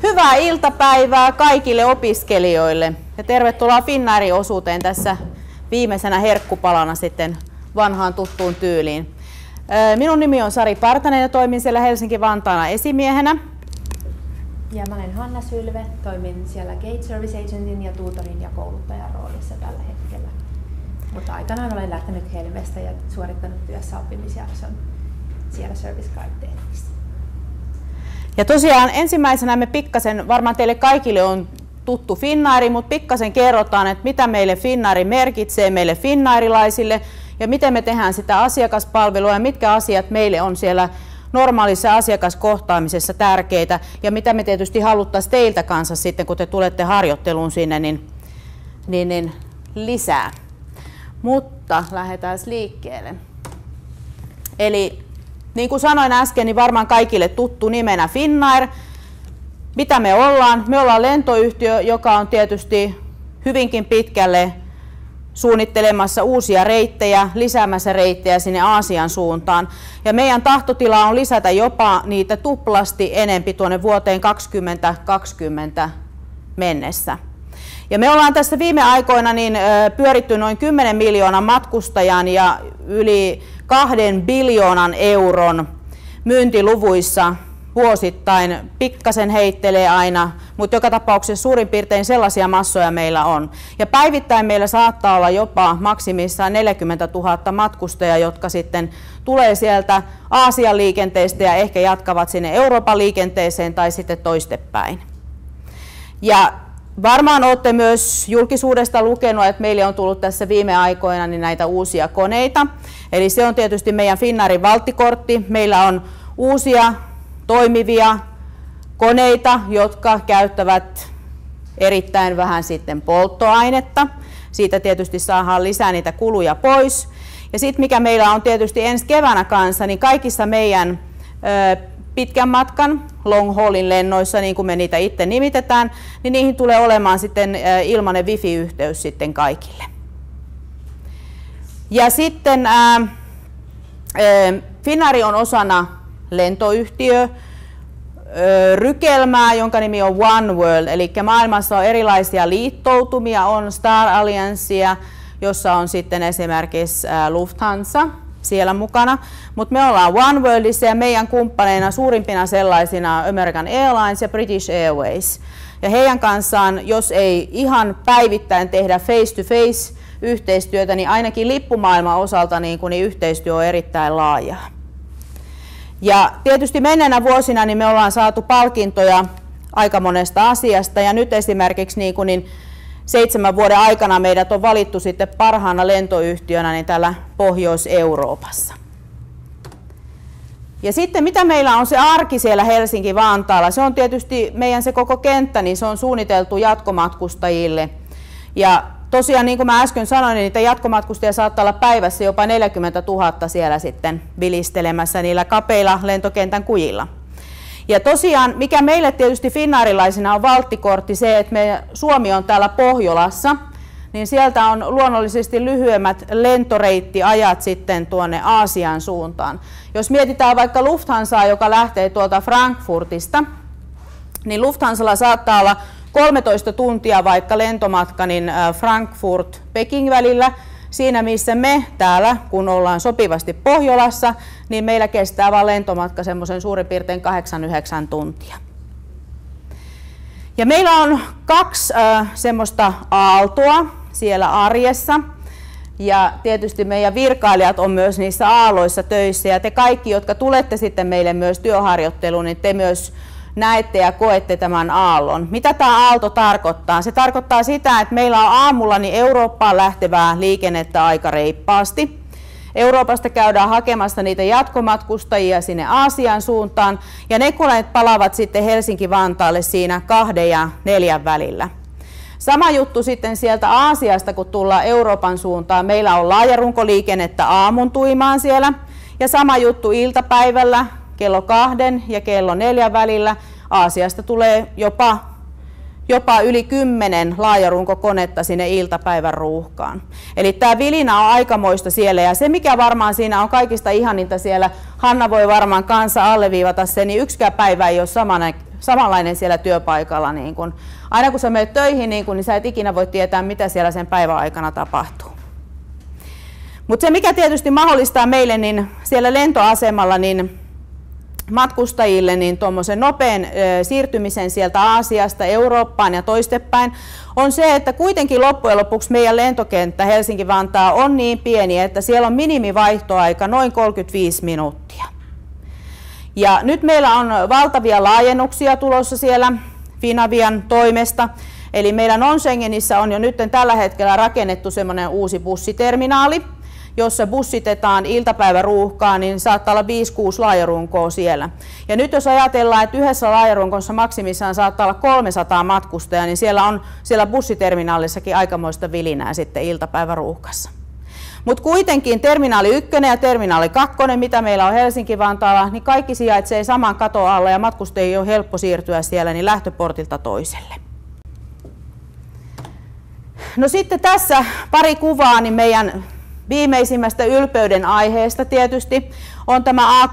Hyvää iltapäivää kaikille opiskelijoille ja tervetuloa Finnairin osuuteen tässä viimeisenä herkkupalana sitten vanhaan tuttuun tyyliin. Minun nimi on Sari Partanen ja toimin siellä Helsinki-Vantaalla esimiehenä. Ja mä olen Hanna Sylve, toimin siellä Gate Service Agentin ja tutorin ja kouluttajan roolissa tällä hetkellä. Mutta aikanaan olen lähtenyt Helmestä ja suorittanut työssäoppimisjakson siellä Service Guide tehtävissä. Ja tosiaan ensimmäisenä me pikkasen, varmaan teille kaikille on tuttu Finnairi, mutta pikkasen kerrotaan, että mitä meille Finnairi merkitsee meille finnairilaisille ja miten me tehdään sitä asiakaspalvelua ja mitkä asiat meille on siellä normaalissa asiakaskohtaamisessa tärkeitä ja mitä me tietysti haluttaisiin teiltä kanssa sitten, kun te tulette harjoitteluun sinne, niin lisää. Mutta lähdetään liikkeelle. Eli niin kuin sanoin äsken, niin varmaan kaikille tuttu nimenä Finnair. Mitä me ollaan? Me ollaan lentoyhtiö, joka on tietysti hyvinkin pitkälle suunnittelemassa uusia reittejä, lisäämässä reittejä sinne Aasian suuntaan. Ja meidän tahtotila on lisätä jopa niitä tuplasti enempi tuonne vuoteen 2020 mennessä. Ja me ollaan tässä viime aikoina pyöritty noin 10 miljoonan matkustajan ja yli 2 biljoonan euron myyntiluvuissa vuosittain. Pikkasen heittelee aina, mutta joka tapauksessa suurin piirtein sellaisia massoja meillä on. Ja päivittäin meillä saattaa olla jopa maksimissaan 40 000 matkustajaa, jotka sitten tulee sieltä Aasian liikenteestä ja ehkä jatkavat sinne Euroopan liikenteeseen tai sitten toistepäin. Ja varmaan olette myös julkisuudesta lukenut, että meille on tullut tässä viime aikoina näitä uusia koneita. Eli se on tietysti meidän Finnairin valttikortti. Meillä on uusia toimivia koneita, jotka käyttävät erittäin vähän sitten polttoainetta. Siitä tietysti saadaan lisää niitä kuluja pois. Ja sitten mikä meillä on tietysti ensi keväänä kanssa, niin kaikissa meidän pitkän matkan long haulin lennoissa, niin kuin me niitä itse nimitetään, niin niihin tulee olemaan sitten ilmainen wifi-yhteys sitten kaikille. Ja sitten Finnair on osana lentoyhtiö rykelmää, jonka nimi on One World, eli maailmassa on erilaisia liittoutumia, on Star Alliancea, jossa on sitten esimerkiksi Lufthansa siellä mukana, mutta me ollaan One Worldissa ja meidän kumppaneina suurimpina sellaisina American Airlines ja British Airways. Ja heidän kanssaan, jos ei ihan päivittäin tehdä face-to-face yhteistyötä, niin ainakin lippumaailman osalta niin yhteistyö on erittäin laajaa. Ja tietysti menneenä vuosina niin me ollaan saatu palkintoja aika monesta asiasta ja nyt esimerkiksi 7 vuoden aikana meidät on valittu sitten parhaana lentoyhtiönä niin täällä Pohjois-Euroopassa. Ja sitten mitä meillä on se arki siellä Helsinki-Vantaalla, se on tietysti meidän se koko kenttä, niin se on suunniteltu jatkomatkustajille. Ja tosiaan niin kuin mä äsken sanoin, niin niitä jatkomatkustajia saattaa olla päivässä jopa 40 000 siellä sitten vilistelemässä niillä kapeilla lentokentän kujilla. Ja tosiaan, mikä meille tietysti finnairilaisina on valttikortti, se, että Suomi on täällä Pohjolassa, niin sieltä on luonnollisesti lyhyemmät lentoreittiajat sitten tuonne Aasian suuntaan. Jos mietitään vaikka Lufthansaa, joka lähtee tuolta Frankfurtista, niin Lufthansalla saattaa olla 13 tuntia vaikka lentomatka niin Frankfurt-Peking välillä. Siinä missä me täällä, kun ollaan sopivasti Pohjolassa, niin meillä kestää vain lentomatka semmoisen suurin piirtein 8-9 tuntia. Ja meillä on 2 semmoista aaltoa siellä arjessa. Ja tietysti meidän virkailijat on myös niissä aalloissa töissä. Ja te kaikki, jotka tulette sitten meille myös työharjoitteluun, niin te myös näette ja koette tämän aallon. Mitä tämä aalto tarkoittaa? Se tarkoittaa sitä, että meillä on aamulla niin Eurooppaan lähtevää liikennettä aika reippaasti. Euroopasta käydään hakemassa niitä jatkomatkustajia sinne Aasian suuntaan ja ne koneet palaavat sitten Helsinki-Vantaalle siinä 2 ja 4 välillä. Sama juttu sitten sieltä Aasiasta, kun tullaan Euroopan suuntaan. Meillä on laajarunkoliikennettä aamun tuimaan siellä ja sama juttu iltapäivällä kello 2 ja kello 4 välillä. Aasiasta tulee jopa yli 10 laajarunkokonetta sinne iltapäivän ruuhkaan. Eli tämä vilinä on aikamoista siellä ja se mikä varmaan siinä on kaikista ihaninta siellä, Hanna voi varmaan kanssa alleviivata sen, niin yksikään päivä ei ole samanlainen siellä työpaikalla. Aina kun sä menet töihin, niin sä et ikinä voi tietää, mitä siellä sen päivän aikana tapahtuu. Mutta se, mikä tietysti mahdollistaa meille niin siellä lentoasemalla niin matkustajille niin tuommoisen nopean siirtymisen sieltä Aasiasta Eurooppaan ja toistepäin, on se, että kuitenkin loppujen lopuksi meidän lentokenttä Helsinki-Vantaa on niin pieni, että siellä on minimivaihtoaika noin 35 minuuttia. Ja nyt meillä on valtavia laajennuksia tulossa siellä Finavian toimesta. Eli meillä Non-Schengenissä on jo nyt tällä hetkellä rakennettu semmoinen uusi bussiterminaali, jossa bussitetaan iltapäiväruuhkaa, niin saattaa olla 5-6 laajarunkoa siellä. Ja nyt jos ajatellaan, että yhdessä laajarunkossa maksimissaan saattaa olla 300 matkustajaa, niin siellä on siellä bussiterminaalissakin aikamoista vilinää sitten iltapäiväruuhkassa. Mutta kuitenkin terminaali 1 ja terminaali 2, mitä meillä on Helsinki-Vantaalla, niin kaikki sijaitsee saman katon alla ja matkustajien on helppo siirtyä siellä niin lähtöportilta toiselle. No sitten tässä pari kuvaa niin meidän viimeisimmästä ylpeyden aiheesta tietysti on tämä A350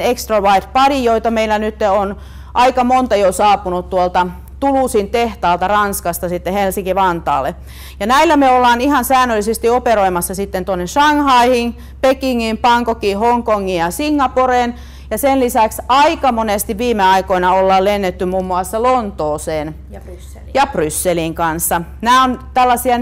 Extra Wide Body, joita meillä nyt on aika monta jo saapunut tuolta Toulousen tehtaalta Ranskasta sitten Helsinki-Vantaalle. Ja näillä me ollaan ihan säännöllisesti operoimassa sitten tuonne Shanghaihin, Pekingiin, Bangkokiin, Hongkongiin ja Singaporeen. Ja sen lisäksi aika monesti viime aikoina ollaan lennetty muun muassa Lontooseen ja Brysseliin kanssa. Nämä on tällaisia,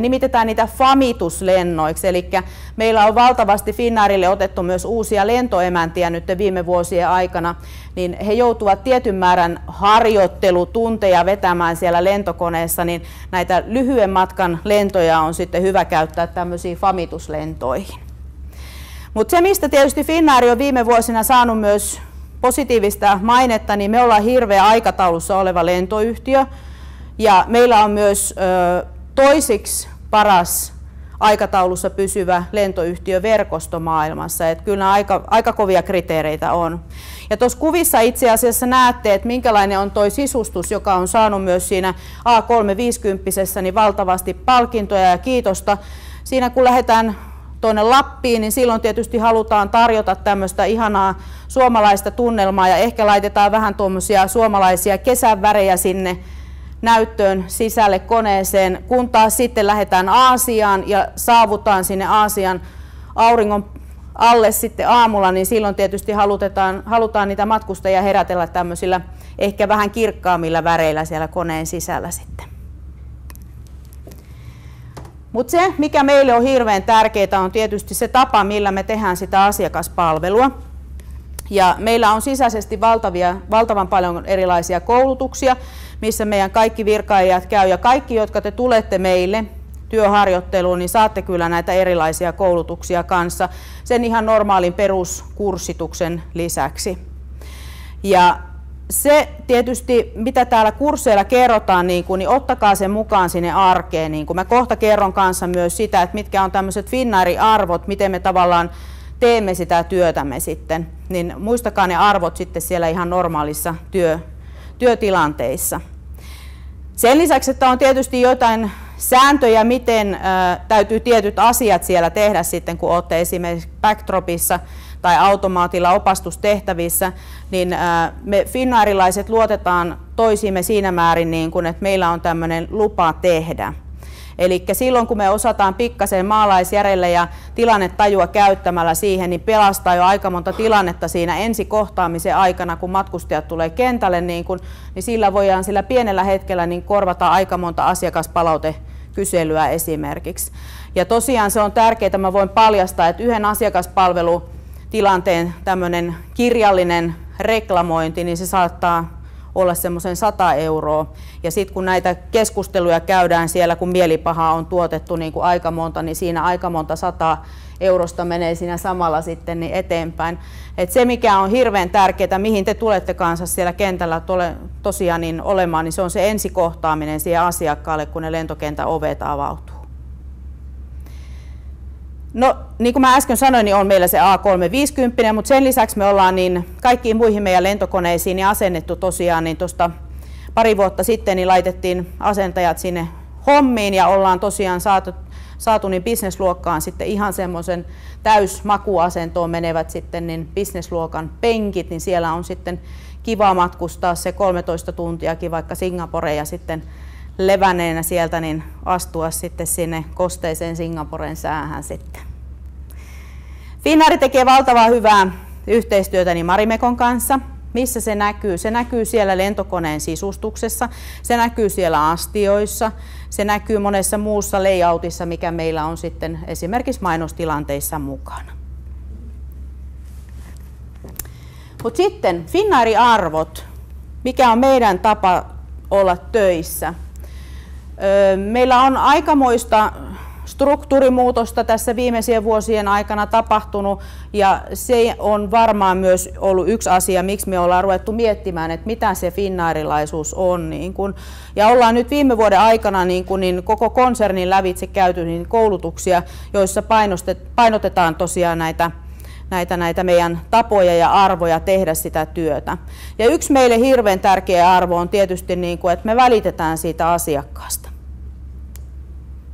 nimitetään niitä famituslennoiksi, eli meillä on valtavasti Finnairille otettu myös uusia lentoemäntiä nyt viime vuosien aikana, niin he joutuvat tietyn määrän harjoittelutunteja vetämään siellä lentokoneessa, niin näitä lyhyen matkan lentoja on sitten hyvä käyttää tämmöisiin famituslentoihin. Mutta se, mistä tietysti Finnair on viime vuosina saanut myös positiivista mainetta, niin me ollaan hirveä aikataulussa oleva lentoyhtiö. Ja meillä on myös toisiksi paras aikataulussa pysyvä lentoyhtiöverkosto maailmassa. Et kyllä aika kovia kriteereitä on. Ja tuossa kuvissa itse asiassa näette, että minkälainen on tuo sisustus, joka on saanut myös siinä A350 niin valtavasti palkintoja ja kiitosta. Siinä kun lähdetään tuonne Lappiin, niin silloin tietysti halutaan tarjota tämmöistä ihanaa suomalaista tunnelmaa ja ehkä laitetaan vähän tuommoisia suomalaisia kesänvärejä sinne näyttöön sisälle koneeseen, kun taas sitten lähdetään Aasiaan ja saavutaan sinne Aasian auringon alle sitten aamulla, niin silloin tietysti halutaan niitä matkustajia herätellä tämmöisillä ehkä vähän kirkkaammilla väreillä siellä koneen sisällä sitten. Mutta se, mikä meille on hirveän tärkeää, on tietysti se tapa, millä me tehdään sitä asiakaspalvelua. Ja meillä on sisäisesti valtavan paljon erilaisia koulutuksia, missä meidän kaikki virkailijat käy. Ja kaikki, jotka te tulette meille työharjoitteluun, niin saatte kyllä näitä erilaisia koulutuksia kanssa sen ihan normaalin peruskurssituksen lisäksi. Ja se tietysti, mitä täällä kursseilla kerrotaan, niin ottakaa sen mukaan sinne arkeen. Niin mä kohta kerron kanssa myös sitä, että mitkä on tämmöiset Finnairin arvot, miten me tavallaan teemme sitä työtämme sitten. Niin muistakaa ne arvot sitten siellä ihan normaalissa työtilanteissa. Sen lisäksi, että on tietysti jotain sääntöjä, miten täytyy tietyt asiat siellä tehdä sitten, kun olette esimerkiksi backdropissa tai automaatilla opastustehtävissä, niin me finnairilaiset luotetaan toisiimme siinä määrin, niin kun, että meillä on tämmöinen lupa tehdä. Eli silloin kun me osataan pikkasen maalaisjärjellä ja tilannetajua käyttämällä siihen, niin pelastaa jo aika monta tilannetta siinä ensikohtaamisen aikana, kun matkustajat tulee kentälle, niin sillä voidaan sillä pienellä hetkellä niin korvata aika monta asiakaspalautekyselyä esimerkiksi. Ja tosiaan se on tärkeää, mä voin paljastaa, että yhden asiakaspalvelutilanteen tämmöinen kirjallinen reklamointi, niin se saattaa olla semmoisen 100 €. Ja sitten kun näitä keskusteluja käydään siellä, kun mielipahaa on tuotettu niin kuin aika monta, niin siinä aika monta 100 € menee siinä samalla sitten niin eteenpäin. Et se, mikä on hirveän tärkeää, mihin te tulette kanssa siellä kentällä tosiaan niin olemaan, niin se on se ensikohtaaminen siihen asiakkaalle, kun ne lentokentän ovet avautuu. No, niin kuin mä äsken sanoin, niin on meillä se A350, mutta sen lisäksi me ollaan niin kaikkiin muihin meidän lentokoneisiin niin asennettu tosiaan, niin tuosta pari vuotta sitten niin laitettiin asentajat sinne hommiin ja ollaan tosiaan saatu, niin businessluokkaan sitten ihan semmoisen täysmakuasentoon menevät sitten niin businessluokan penkit, niin siellä on sitten kiva matkustaa se 13 tuntiakin vaikka Singaporeen ja sitten leväneenä sieltä niin astua sitten sinne kosteiseen Singaporen säähän sitten. Finnair tekee valtavaa hyvää yhteistyötä niin Marimekon kanssa. Missä se näkyy? Se näkyy siellä lentokoneen sisustuksessa, se näkyy siellä astioissa, se näkyy monessa muussa layoutissa, mikä meillä on sitten esimerkiksi mainostilanteissa mukana. Mutta sitten Finnairin arvot, mikä on meidän tapa olla töissä. Meillä on aikamoista struktuurimuutosta tässä viimeisien vuosien aikana tapahtunut ja se on varmaan myös ollut yksi asia, miksi me ollaan ruvettu miettimään, että mitä se finnairilaisuus on. Ja ollaan nyt viime vuoden aikana niin koko konsernin lävitse käyty niin koulutuksia, joissa painotetaan tosiaan näitä meidän tapoja ja arvoja tehdä sitä työtä. Ja yksi meille hirveän tärkeä arvo on tietysti, että me välitetään siitä asiakkaasta.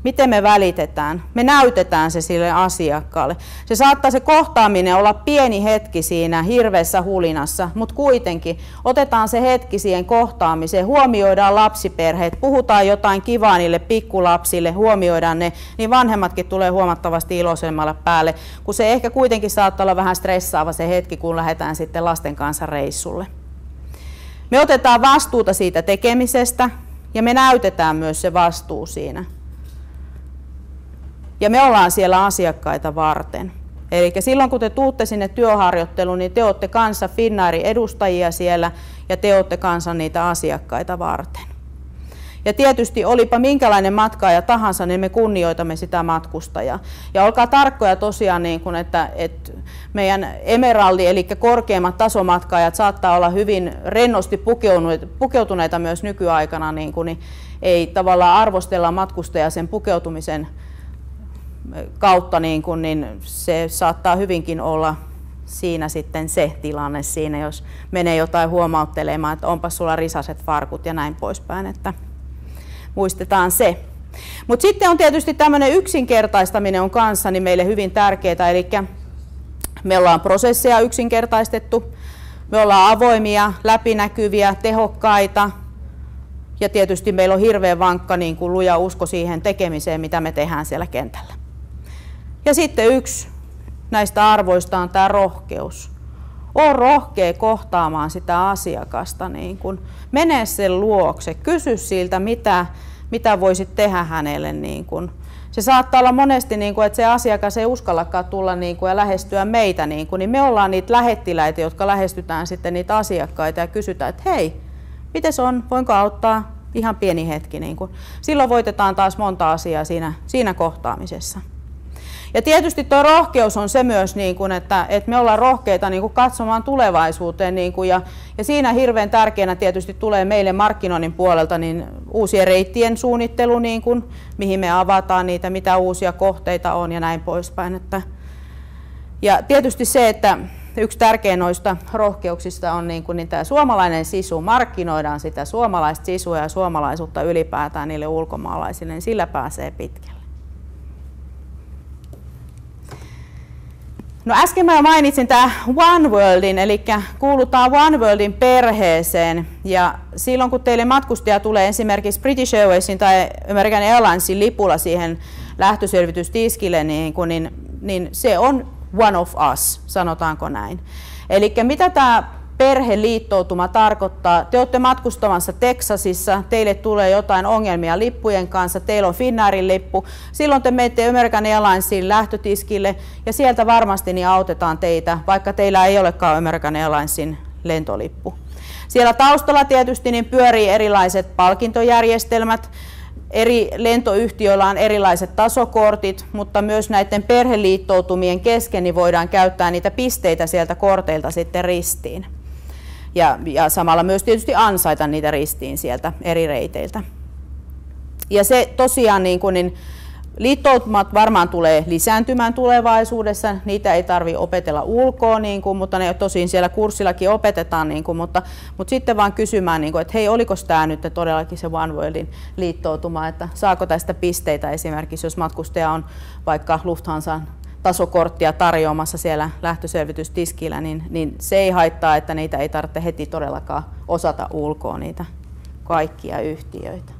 Miten me välitetään? Me näytetään se sille asiakkaalle. Se saattaa se kohtaaminen olla pieni hetki siinä hirveässä hulinassa, mutta kuitenkin otetaan se hetki siihen kohtaamiseen, huomioidaan lapsiperheet, puhutaan jotain kivaa niille pikkulapsille, huomioidaan ne, niin vanhemmatkin tulee huomattavasti iloisemmalle päälle, kun se ehkä kuitenkin saattaa olla vähän stressaava se hetki, kun lähdetään sitten lasten kanssa reissulle. Me otetaan vastuuta siitä tekemisestä ja me näytetään myös se vastuu siinä. Ja me ollaan siellä asiakkaita varten. Eli silloin kun te tuutte sinne työharjoitteluun, niin te olette kanssa Finnairin edustajia siellä ja te olette kanssa niitä asiakkaita varten. Ja tietysti olipa minkälainen matkaaja tahansa, niin me kunnioitamme sitä matkustajaa. Ja olkaa tarkkoja tosiaan, että meidän emeraldi, eli korkeimmat tasomatkaajat saattaa olla hyvin rennosti pukeutuneita myös nykyaikana, niin ei tavallaan arvostella matkustajaa sen pukeutumisen kautta, niin se saattaa hyvinkin olla siinä sitten se tilanne siinä, jos menee jotain huomauttelemaan, että onpas sulla risaset farkut ja näin poispäin, että muistetaan se. Mutta sitten on tietysti tämmöinen yksinkertaistaminen on kanssa niin meille hyvin tärkeää, eli me ollaan prosesseja yksinkertaistettu, me ollaan avoimia, läpinäkyviä, tehokkaita ja tietysti meillä on hirveän vankka luja usko siihen tekemiseen, mitä me tehdään siellä kentällä. Ja sitten yksi näistä arvoista on tämä rohkeus. Ole rohkea kohtaamaan sitä asiakasta. Mene sen luokse, kysy siltä, mitä voisit tehdä hänelle. Se saattaa olla monesti, että se asiakas ei uskallakaan tulla ja lähestyä meitä. Niin me ollaan niitä lähettiläitä, jotka lähestytään sitten niitä asiakkaita ja kysytään, että hei, mites on, voinko auttaa? Ihan pieni hetki. Silloin voitetaan taas monta asiaa siinä kohtaamisessa. Ja tietysti tuo rohkeus on se myös, että me ollaan rohkeita katsomaan tulevaisuuteen. Ja siinä hirveän tärkeänä tietysti tulee meille markkinoinnin puolelta uusien reittien suunnittelu, mihin me avataan niitä, mitä uusia kohteita on ja näin poispäin. Ja tietysti se, että yksi tärkeä noista rohkeuksista on tämä suomalainen sisu. Markkinoidaan sitä suomalaista sisua ja suomalaisuutta ylipäätään niille ulkomaalaisille, niin sillä pääsee pitkälle. No äsken mä mainitsin tämä One Worldin, eli kuulutaan One Worldin perheeseen. Ja silloin kun teille matkustaja tulee esimerkiksi British Airwaysin tai American Airlinesin lipulla siihen lähtöselvitystiskille, niin se on one of us, sanotaanko näin. Eli mitä tämä perheliittoutuma tarkoittaa? Te olette matkustamassa Texasissa, teille tulee jotain ongelmia lippujen kanssa, teillä on Finnairin lippu, silloin te menette American Airlinesin lähtötiskille ja sieltä varmasti niin autetaan teitä, vaikka teillä ei olekaan American Airlinesin lentolippu. Siellä taustalla tietysti niin pyörii erilaiset palkintojärjestelmät, eri lentoyhtiöillä on erilaiset tasokortit, mutta myös näiden perheliittoutumien kesken niin voidaan käyttää niitä pisteitä sieltä korteilta sitten ristiin. Ja samalla myös tietysti ansaita niitä ristiin sieltä eri reiteiltä. Ja se tosiaan Liittoutumat varmaan tulee lisääntymään tulevaisuudessa, niitä ei tarvitse opetella ulkoa, mutta ne tosin siellä kurssillakin opetetaan, mutta sitten vaan kysymään, että hei, oliko tämä nyt todellakin se One Worldin liittoutuma, että saako tästä pisteitä esimerkiksi, jos matkustaja on vaikka Lufthansan tasokorttia tarjoamassa siellä lähtöselvitystiskillä, niin se ei haittaa, että niitä ei tarvitse heti todellakaan osata ulkoa niitä kaikkia yhtiöitä.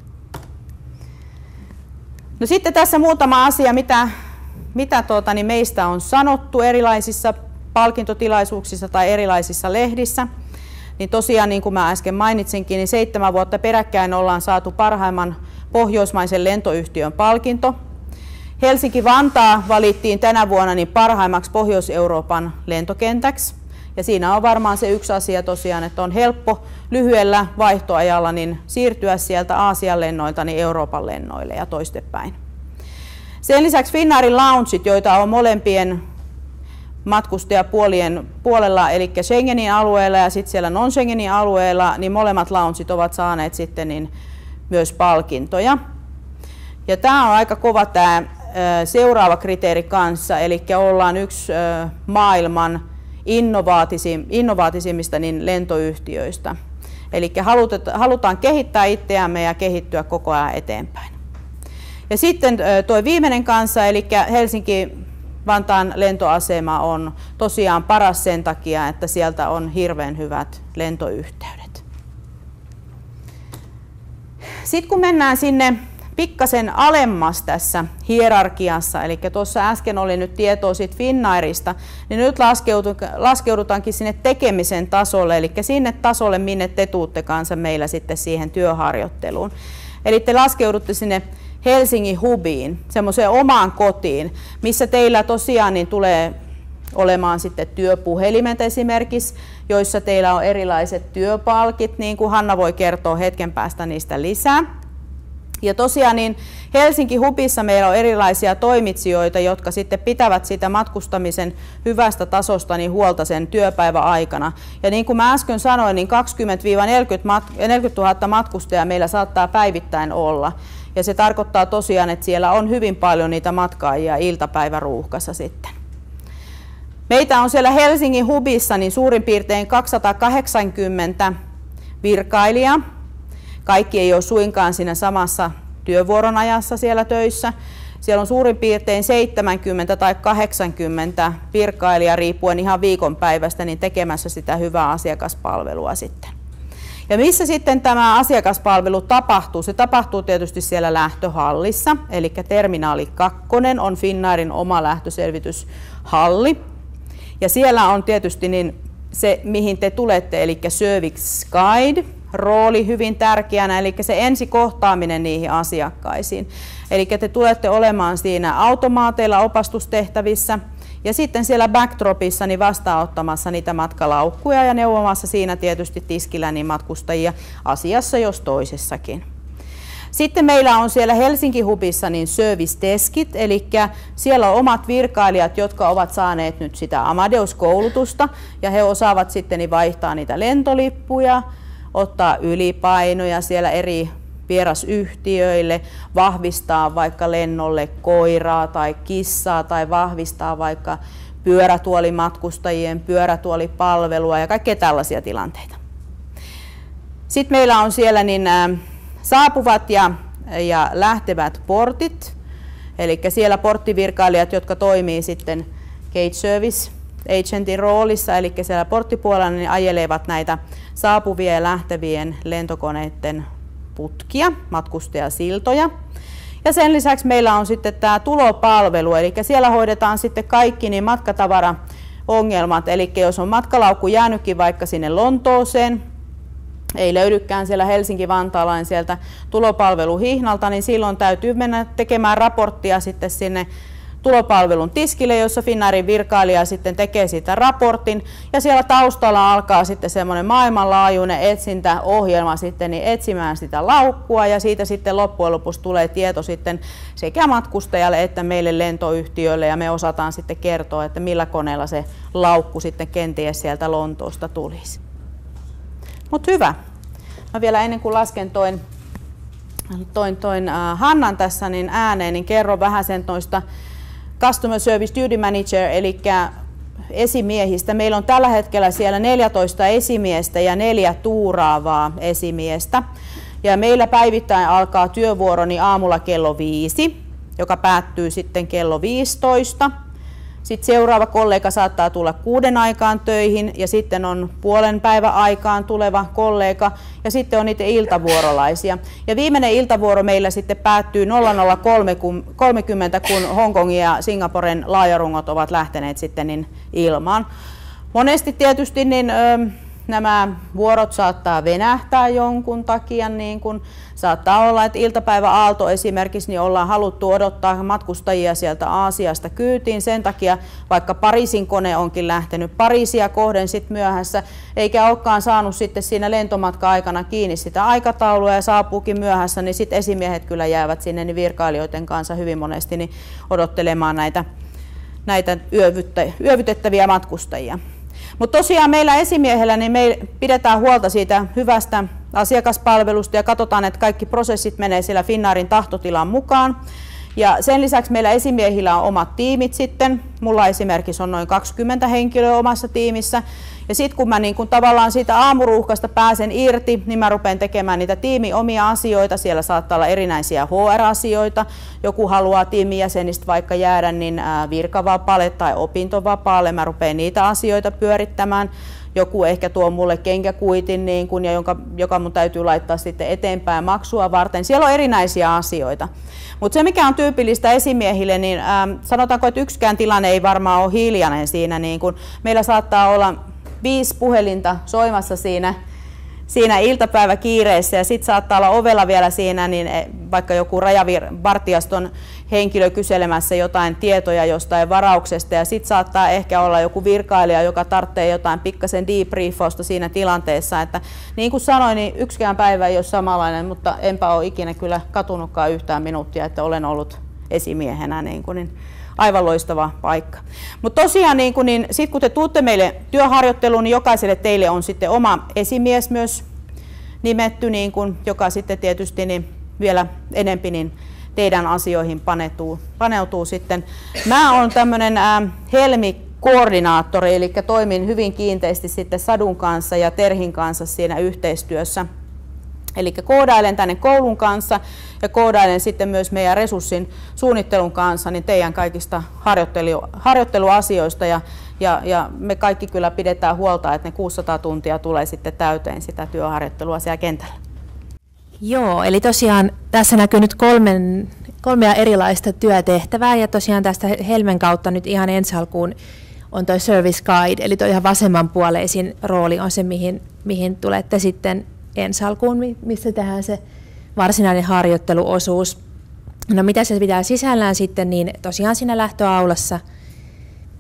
No sitten tässä muutama asia, mitä meistä on sanottu erilaisissa palkintotilaisuuksissa tai erilaisissa lehdissä. Niin tosiaan, niin kuin mä äsken mainitsinkin, niin 7 vuotta peräkkäin ollaan saatu parhaimman pohjoismaisen lentoyhtiön palkinto. Helsinki-Vantaa valittiin tänä vuonna niin parhaimmaksi Pohjois-Euroopan lentokentäksi. Ja siinä on varmaan se yksi asia tosiaan, että on helppo lyhyellä vaihtoajalla niin siirtyä sieltä Aasian lennoilta niin Euroopan lennoille ja toistepäin. Sen lisäksi Finnairin loungeit, joita on molempien matkustajapuolien puolella, eli Schengenin alueella ja sitten siellä non-Schengenin alueella, niin molemmat loungeit ovat saaneet sitten niin myös palkintoja. Ja tämä on aika kova tämä seuraava kriteeri kanssa, eli ollaan yksi maailman innovaatisimmista niin lentoyhtiöistä. Eli halutaan kehittää itseämme ja kehittyä koko ajan eteenpäin. Ja sitten tuo viimeinen kanssa, eli Helsinki-Vantaan lentoasema on tosiaan paras sen takia, että sieltä on hirveän hyvät lentoyhteydet. Sitten kun mennään sinne pikkasen alemmas tässä hierarkiassa, eli tuossa äsken oli nyt tietoa siitä Finnairista, niin nyt laskeudutaankin sinne tekemisen tasolle, eli sinne tasolle, minne te tuutte kanssa meillä sitten siihen työharjoitteluun. Eli te laskeudutte sinne Helsingin hubiin, semmoiseen omaan kotiin, missä teillä tosiaan niin tulee olemaan sitten työpuhelimet esimerkiksi, joissa teillä on erilaiset työpalkit, niin kuin Hanna voi kertoa hetken päästä niistä lisää. Ja tosiaan niin Helsinki hubissa meillä on erilaisia toimitsijoita, jotka sitten pitävät sitä matkustamisen hyvästä tasosta niin huolta sen työpäivän aikana. Ja niin kuin mä äsken sanoin, niin 20-40 000 matkustajaa meillä saattaa päivittäin olla. Ja se tarkoittaa tosiaan, että siellä on hyvin paljon niitä matkaajia iltapäiväruuhkassa sitten. Meitä on siellä Helsingin hubissa niin suurin piirtein 280 virkailijaa. Kaikki ei ole suinkaan siinä samassa työvuoron ajassa siellä töissä. Siellä on suurin piirtein 70 tai 80 virkailijaa riippuen ihan viikonpäivästä niin tekemässä sitä hyvää asiakaspalvelua sitten. Ja missä sitten tämä asiakaspalvelu tapahtuu? Se tapahtuu tietysti siellä lähtöhallissa, eli terminaali 2 on Finnairin oma lähtöselvityshalli. Ja siellä on tietysti niin se, mihin te tulette, eli Service Guide, rooli hyvin tärkeänä, eli se ensikohtaaminen niihin asiakkaisiin. Eli te tulette olemaan siinä automaateilla opastustehtävissä ja sitten siellä backdropissa niin vastaanottamassa niitä matkalaukkuja ja neuvomassa siinä tietysti tiskillä niin matkustajia asiassa jos toisessakin. Sitten meillä on siellä Helsinki hubissa niin service deskit, eli siellä on omat virkailijat, jotka ovat saaneet nyt sitä Amadeus-koulutusta ja he osaavat sitten niin vaihtaa niitä lentolippuja, ottaa ylipainoja siellä eri vierasyhtiöille, vahvistaa vaikka lennolle koiraa tai kissaa tai vahvistaa vaikka pyörätuolimatkustajien pyörätuolipalvelua ja kaikkea tällaisia tilanteita. Sitten meillä on siellä niin saapuvat ja lähtevät portit, eli siellä porttivirkailijat, jotka toimii sitten Gate Service Agentin roolissa, eli siellä porttipuolella niin ajelevat näitä saapuvien ja lähtevien lentokoneiden putkia, matkustajasiltoja. Ja sen lisäksi meillä on sitten tämä tulopalvelu, eli siellä hoidetaan sitten kaikki niin matkatavaraongelmat, eli jos on matkalaukku jäänytkin vaikka sinne Lontooseen, ei löydykään siellä Helsinki-Vantaalla niin sieltä tulopalveluhihnalta, niin silloin täytyy mennä tekemään raporttia sitten sinne tulopalvelun tiskille, jossa Finnairin virkailija sitten tekee siitä raportin ja siellä taustalla alkaa sitten semmoinen maailmanlaajuinen etsintäohjelma sitten niin etsimään sitä laukkua ja siitä sitten loppujen lopuksi tulee tieto sitten sekä matkustajalle että meille lentoyhtiölle ja me osataan sitten kertoa, että millä koneella se laukku sitten kenties sieltä Lontoosta tulisi. Mutta hyvä. Mä vielä ennen kuin lasken toin toin Hannan tässä niin ääneen, niin kerron vähän sen noista Customer Service Duty Manager, eli esimiehistä. Meillä on tällä hetkellä siellä 14 esimiestä ja 4 tuuraavaa esimiestä. Ja meillä päivittäin alkaa työvuoroni aamulla kello 5, joka päättyy sitten kello 15. Sitten seuraava kollega saattaa tulla 6 aikaan töihin ja sitten on puolen päivän aikaan tuleva kollega ja sitten on niitä iltavuorolaisia. Ja viimeinen iltavuoro meillä sitten päättyy 00:30, kun Hongkongin ja Singaporen laajarungot ovat lähteneet sitten niin ilmaan. Monesti tietysti niin, nämä vuorot saattaa venähtää jonkun takia, niin kun saattaa olla, että iltapäivä aalto esimerkiksi niin ollaan haluttu odottaa matkustajia sieltä Aasiasta kyytiin sen takia, vaikka Pariisin kone onkin lähtenyt Pariisia kohden sit myöhässä, eikä olekaan saanut sitten siinä lentomatka-aikana kiinni sitä aikataulua ja saapuukin myöhässä, niin sitten esimiehet kyllä jäävät sinne niin virkailijoiden kanssa hyvin monesti niin odottelemaan näitä yövytettäviä matkustajia. Mutta tosiaan meillä esimiehellä niin me pidetään huolta siitä hyvästä asiakaspalvelusta ja katsotaan, että kaikki prosessit menee siellä Finnairin tahtotilan mukaan. Ja sen lisäksi meillä esimiehillä on omat tiimit sitten. Mulla esimerkiksi on noin 20 henkilöä omassa tiimissä. Ja sitten kun mä niin kun tavallaan siitä aamuruuhkasta pääsen irti, niin mä rupean tekemään niitä tiimin omia asioita. Siellä saattaa olla erinäisiä HR-asioita. Joku haluaa tiimin jäsenistä vaikka jäädä niin virkavapaalle tai opintovapaalle. Mä rupean niitä asioita pyörittämään. Joku ehkä tuo mulle kenkäkuitin, niin kun, ja joka mun täytyy laittaa sitten eteenpäin maksua varten. Siellä on erinäisiä asioita. Mutta se, mikä on tyypillistä esimiehille, niin sanotaanko, että yksikään tilanne ei varmaan ole hiljainen siinä. Niin kun meillä saattaa olla 5 puhelinta soimassa siinä iltapäiväkiireessä ja sitten saattaa olla ovella vielä siinä niin vaikka joku rajavartiaston henkilö kyselemässä jotain tietoja jostain varauksesta ja sitten saattaa ehkä olla joku virkailija, joka tarvitsee jotain pikkasen debriefausta siinä tilanteessa, että niin kuin sanoin, niin yksikään päivä ei ole samanlainen, mutta enpä ole ikinä kyllä katunutkaan yhtään minuuttia, että olen ollut esimiehenä niin aivan loistava paikka. Mutta tosiaan niin sit kun te tuutte meille työharjoitteluun, niin jokaiselle teille on sitten oma esimies myös nimetty, niin kun, joka sitten tietysti niin vielä enempi niin teidän asioihin paneutuu sitten. Mä olen tämmöinen Helmi-koordinaattori, eli toimin hyvin kiinteästi sitten Sadun kanssa ja Terhin kanssa siinä yhteistyössä. Eli koodailen tänne koulun kanssa ja koodailen sitten myös meidän resurssin suunnittelun kanssa niin teidän kaikista harjoitteluasioista ja me kaikki kyllä pidetään huolta, että ne 600 tuntia tulee sitten täyteen sitä työharjoittelua siellä kentällä. Joo, eli tosiaan tässä näkyy nyt kolmea erilaista työtehtävää ja tosiaan tästä Helmen kautta nyt ihan ensi alkuun on toi Service Guide, eli toi ihan vasemmanpuoleisin rooli on se, mihin tulette sitten ensi alkuun, missä tehdään se varsinainen harjoitteluosuus. No mitä se pitää sisällään sitten, niin tosiaan siinä lähtöaulassa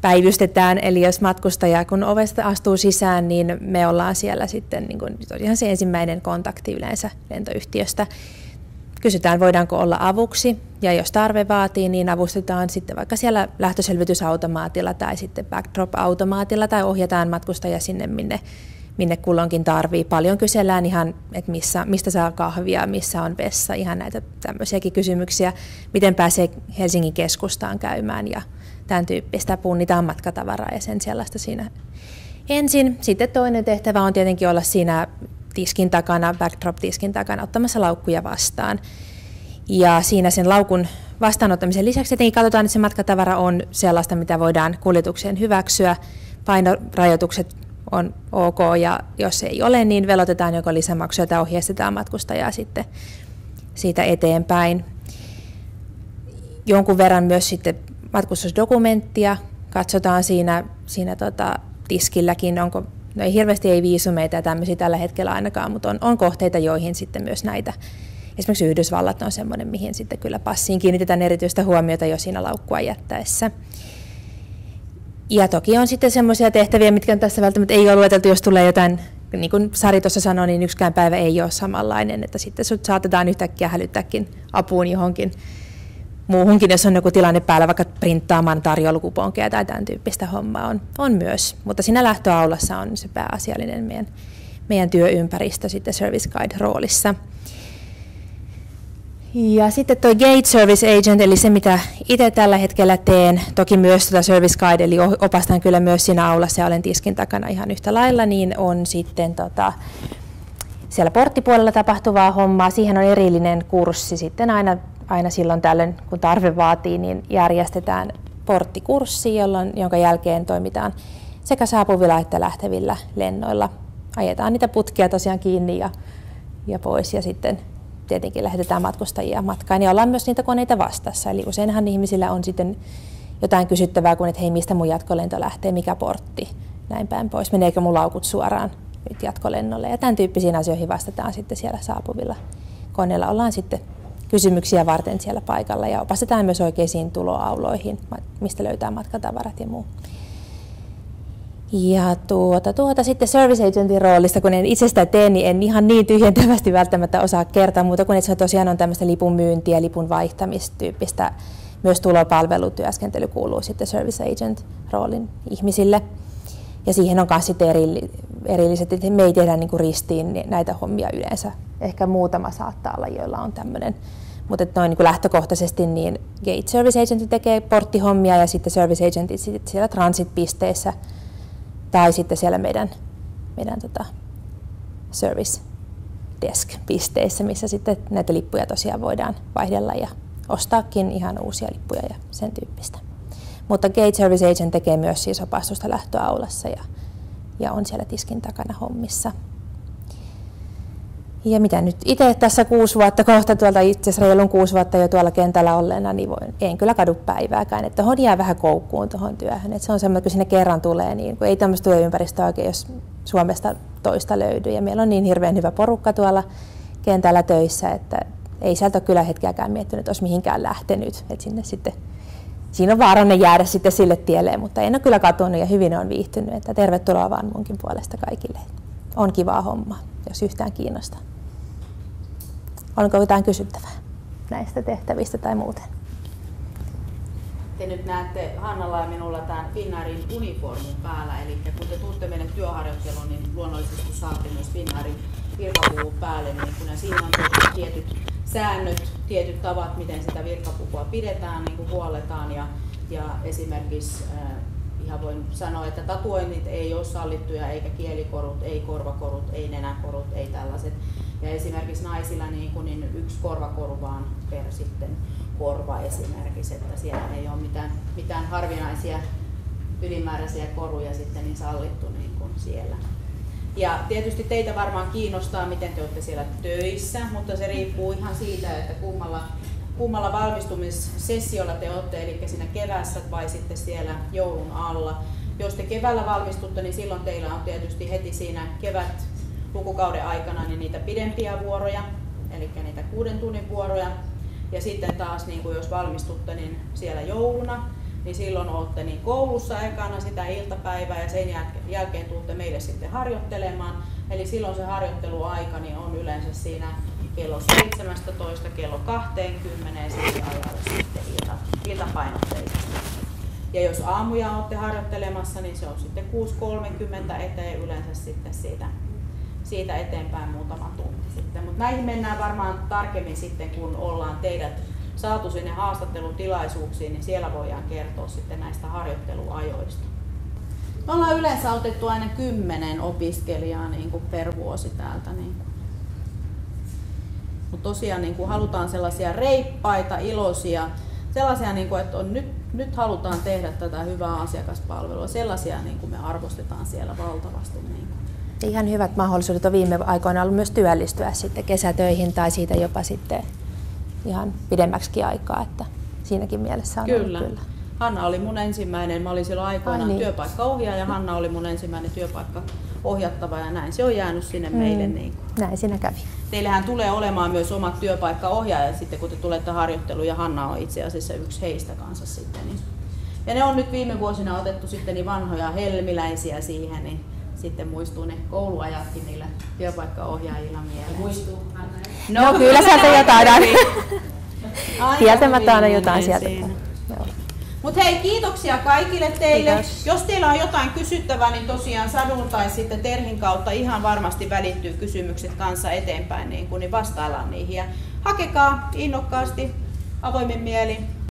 päivystetään, eli jos matkustaja kun ovesta astuu sisään, niin me ollaan siellä sitten niin kuin tosiaan se ensimmäinen kontakti yleensä lentoyhtiöstä. Kysytään, voidaanko olla avuksi, ja jos tarve vaatii, niin avustetaan sitten vaikka siellä lähtöselvitysautomaatilla tai sitten backdrop-automaatilla tai ohjataan matkustaja sinne, minne kulloinkin tarvii. Paljon kysellään ihan, että mistä saa kahvia, missä on vessa, ihan näitä tämmöisiäkin kysymyksiä, miten pääsee Helsingin keskustaan käymään ja tämän tyyppistä, punnitaan matkatavaraa ja sen sellaista siinä ensin. Sitten toinen tehtävä on tietenkin olla siinä tiskin takana, backdrop-tiskin takana ottamassa laukkuja vastaan. Ja siinä sen laukun vastaanottamisen lisäksi tietenkin katsotaan, että se matkatavara on sellaista, mitä voidaan kuljetukseen hyväksyä. Painorajoitukset on ok, ja jos ei ole, niin velotetaan joko lisämaksuja tai ohjeistetaan matkustajaa sitten siitä eteenpäin. Jonkun verran myös sitten matkustusdokumenttia katsotaan siinä tiskilläkin, onko, no ei hirveästi ei viisumeita ja tämmöisiä tällä hetkellä ainakaan, mutta on kohteita, joihin sitten myös näitä, esimerkiksi Yhdysvallat on semmoinen, mihin sitten kyllä passiin kiinnitetään erityistä huomiota jo siinä laukkua jättäessä. Ja toki on sitten semmoisia tehtäviä, mitkä on tässä välttämättä ei ole lueteltu, jos tulee jotain, niin kuin Sari tuossa sanoi, niin yksikään päivä ei ole samanlainen, että sitten sut saatetaan yhtäkkiä hälyttääkin apuun johonkin muuhunkin, jos on joku tilanne päällä, vaikka printtaamaan tarjoulukuponkeja tai tämän tyyppistä hommaa on myös. Mutta siinä lähtöaulassa on se pääasiallinen meidän työympäristö sitten Service Guide-roolissa. Ja sitten tuo Gate Service Agent, eli se mitä itse tällä hetkellä teen, toki myös Service Guide, eli opastan kyllä myös siinä aulassa ja olen tiskin takana ihan yhtä lailla, niin on sitten siellä porttipuolella tapahtuvaa hommaa. Siihen on erillinen kurssi sitten aina silloin tällöin, kun tarve vaatii, niin järjestetään porttikurssi, jonka jälkeen toimitaan sekä saapuvilla että lähtevillä lennoilla. Ajetaan niitä putkia tosiaan kiinni ja pois ja sitten tietenkin lähetetään matkustajia matkaan ja ollaan myös niitä koneita vastassa. Eli useinhan ihmisillä on sitten jotain kysyttävää kuin, että hei, mistä mun jatkolento lähtee, mikä portti, näin päin pois, meneekö mun laukut suoraan nyt jatkolennolle. Ja tämän tyyppisiin asioihin vastataan sitten siellä saapuvilla koneilla. Ollaan sitten kysymyksiä varten siellä paikalla ja opastetaan myös oikeisiin tuloauloihin, mistä löytää matkatavarat ja muu. Ja sitten Service Agentin roolista, kun en itse sitä tee, niin en ihan niin tyhjentävästi välttämättä osaa kertoa muuta kuin, että se tosiaan on tämmöistä lipun myyntiä, lipun vaihtamistyyppistä. Myös tulopalvelutyöskentely kuuluu sitten Service Agent-roolin ihmisille. Ja siihen on myös sitten erilliset, että me ei tehdä niin kuin ristiin näitä hommia yleensä. Ehkä muutama saattaa olla, joilla on tämmöinen. Mutta noin niin kuin lähtökohtaisesti niin Gate Service Agent tekee porttihommia ja sitten Service Agentit sitten siellä transit-pisteissä tai sitten siellä meidän Service Desk-pisteissä, missä sitten näitä lippuja tosiaan voidaan vaihdella ja ostaakin ihan uusia lippuja ja sen tyyppistä. Mutta Gate Service Agent tekee myös siis opastusta lähtöaulassa ja on siellä tiskin takana hommissa. Ja mitä nyt itse tässä 6 vuotta kohta, tuolta itse asiassa reilun 6 vuotta jo tuolla kentällä olleena, niin en kyllä kadu päivääkään. Että tuohon jää vähän koukkuun tuohon työhön. Että se on semmoinen, kun sinne kerran tulee, niin kun ei tämmöistä työympäristöä oikein, jos Suomesta toista löydy. Ja meillä on niin hirveän hyvä porukka tuolla kentällä töissä, että ei sieltä ole kyllä hetkeäkään miettinyt, että olisi mihinkään lähtenyt. Että sinne sitten, siinä on vaarana jäädä sitten sille tielle, mutta en ole kyllä katunut ja hyvin on viihtynyt. Että tervetuloa vaan munkin puolesta kaikille. On kivaa hommaa, jos yhtään kiinnostaa. Onko jotain kysyttävää näistä tehtävistä tai muuten? Te nyt näette Hannalla ja minulla tämän Finnairin uniformin päällä, eli kun te tuutte meille työharjoitteluun, niin luonnollisesti saatte myös Finnairin virkapuvun päälle, ja siinä on tietyt säännöt, tietyt tavat, miten sitä virkapukua pidetään, niin kuin huolletaan ja esimerkiksi ihan voin sanoa, että tatuoinnit ei ole sallittuja, eikä kielikorut, ei korvakorut, ei nenäkorut, ei tällaiset. Ja esimerkiksi naisilla niin 1 korvakoru vaan per sitten korva esimerkiksi, että siellä ei ole mitään harvinaisia ylimääräisiä koruja sitten niin sallittu niin kuin siellä. Ja tietysti teitä varmaan kiinnostaa, miten te olette siellä töissä, mutta se riippuu ihan siitä, että kummalla valmistumissessiolla te olette, eli siinä keväässä vai sitten siellä joulun alla. Jos te keväällä valmistutte, niin silloin teillä on tietysti heti siinä lukukauden aikana niin niitä pidempiä vuoroja, eli niitä 6 tunnin vuoroja. Ja sitten taas, niin kuin jos valmistutte niin siellä jouluna, niin silloin olette niin koulussa ekana sitä iltapäivää ja sen jälkeen tuutte meille sitten harjoittelemaan. Eli silloin se harjoitteluaika niin on yleensä siinä kello 17, kello 20 ja sitten ajalle sitten iltapainotteisesti. Ja jos aamuja olette harjoittelemassa, niin se on sitten 6.30 eteen yleensä sitten siitä eteenpäin muutama tunti sitten. Mutta näihin mennään varmaan tarkemmin sitten, kun ollaan teidät saatu sinne haastattelutilaisuuksiin, niin siellä voidaan kertoa sitten näistä harjoitteluajoista. Me ollaan yleensä otettu aina 10 opiskelijaa niin kuin per vuosi täältä. Niin. Mutta tosiaan niin kuin halutaan sellaisia reippaita, iloisia, sellaisia, niin kuin, että nyt halutaan tehdä tätä hyvää asiakaspalvelua. Sellaisia niin kuin me arvostetaan siellä valtavasti. Niin kuin. Ihan hyvät mahdollisuudet on viime aikoina ollut myös työllistyä sitten kesätöihin tai siitä jopa sitten ihan pidemmäksikin aikaa, että siinäkin mielessä on kyllä. Ollut kyllä. Hanna oli mun ensimmäinen, mä olin silloin aikoinaan työpaikkaohjaaja ja Hanna oli mun ensimmäinen työpaikkaohjattava ja näin se on jäänyt sinne meille. Niin kuin. Näin siinä kävi. Teillähän tulee olemaan myös omat työpaikkaohjaajat sitten kun te tulette harjoitteluun ja Hanna on itse asiassa yksi heistä kanssa sitten. Niin. Ja ne on nyt viime vuosina otettu sitten niin vanhoja helmiläisiä siihen, niin sitten muistuu ne kouluajatkin niillä työpaikkaohjaajilla mieleen. Muistuu Hanna? No kyllä sieltä jotain. Kieltämättä aina jotain sieltä. Mutta hei, kiitoksia kaikille teille. Kiitos. Jos teillä on jotain kysyttävää, niin tosiaan Sadun tai sitten Terhin kautta ihan varmasti välittyy kysymykset kanssa eteenpäin, niin vastaillaan niihin. Ja hakekaa innokkaasti, avoimin mielin.